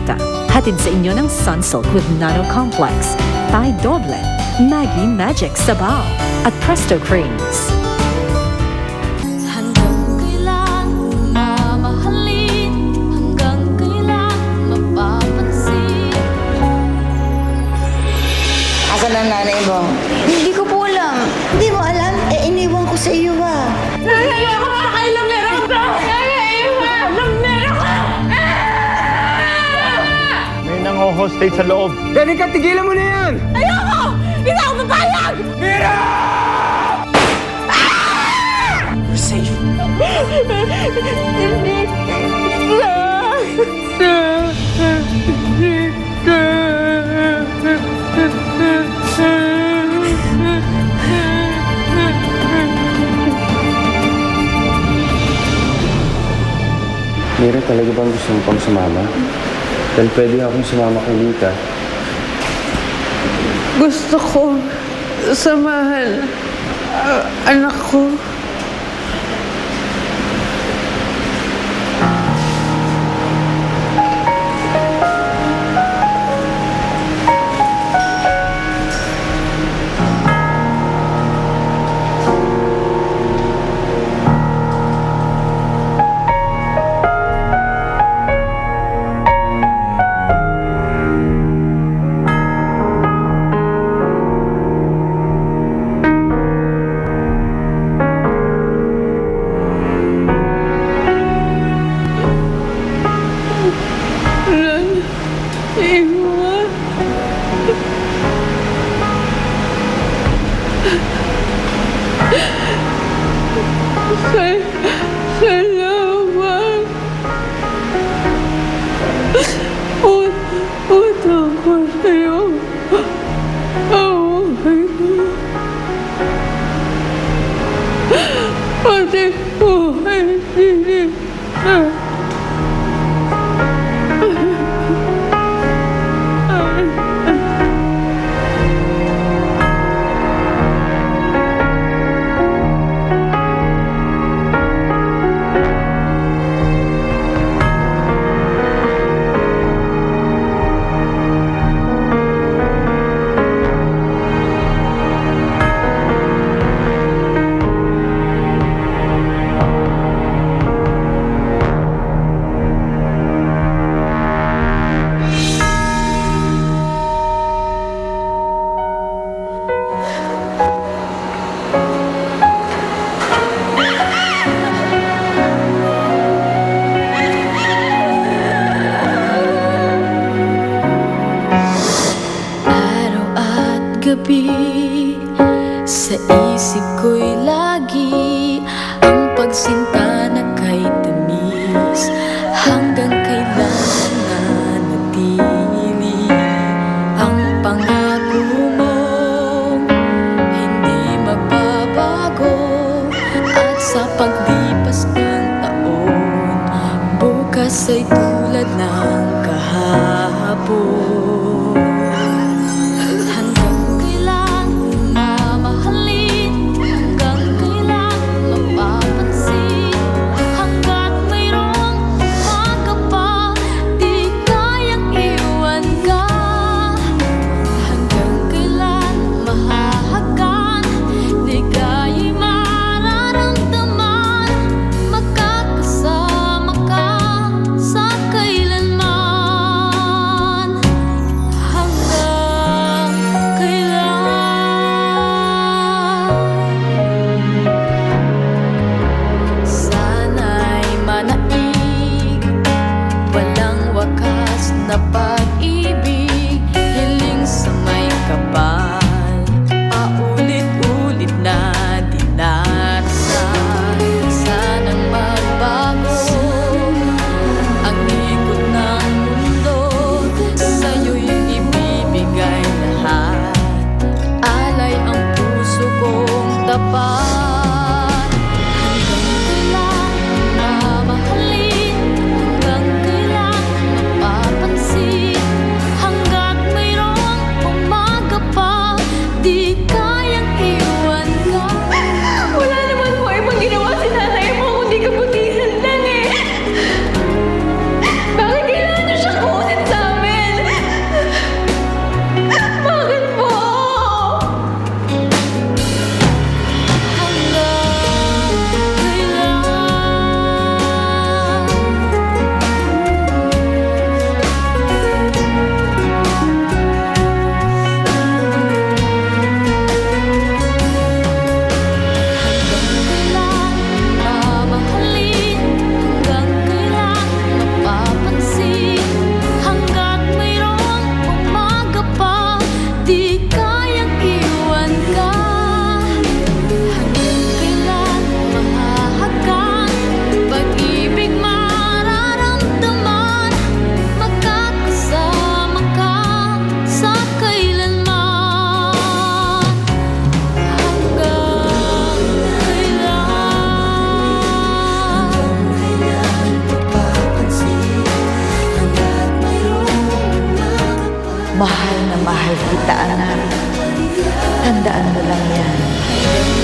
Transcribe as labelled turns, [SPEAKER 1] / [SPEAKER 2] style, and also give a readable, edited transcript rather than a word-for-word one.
[SPEAKER 1] Lolita. Hatid sa inyo ng Sunsilk with Nano Complex, Thai Doble, Maggie Magic Sabaw, at Presto Creams.
[SPEAKER 2] Hanggang kailan mamahalin, hanggang kailan mapapansin.
[SPEAKER 3] Asan ang nanay mo?
[SPEAKER 4] Hindi ko po alam. Hindi mo alam? Eh, iniwan ko sa iyo ba?
[SPEAKER 2] Ayoko pa kay Lamero ka! Lamero ka!
[SPEAKER 5] May nango-hostage sa loob.
[SPEAKER 6] Danica, tigilan mo na yan!
[SPEAKER 2] Ayoko! Hindi ako papayag!
[SPEAKER 6] Mira! We're safe.
[SPEAKER 7] Mira, talaga bang gusto mo pang sumama? Dahil pwede akong sumama kay Lita.
[SPEAKER 8] Gusto ko samahan anak ko. Iwan. Salamat. Utang ko sa'yo. Away ko. Pati buhay hindi na.
[SPEAKER 2] Gabi, sa isip ko'y lagi ang pagsinta na kay tamis. Hanggang kailan nanatili ang pangako mong hindi mababago. At sa paglipas ng taon, bukas ay tulad ng kahapon.
[SPEAKER 4] Mahal na mahal kita, anak. Tandaan mo lang yan.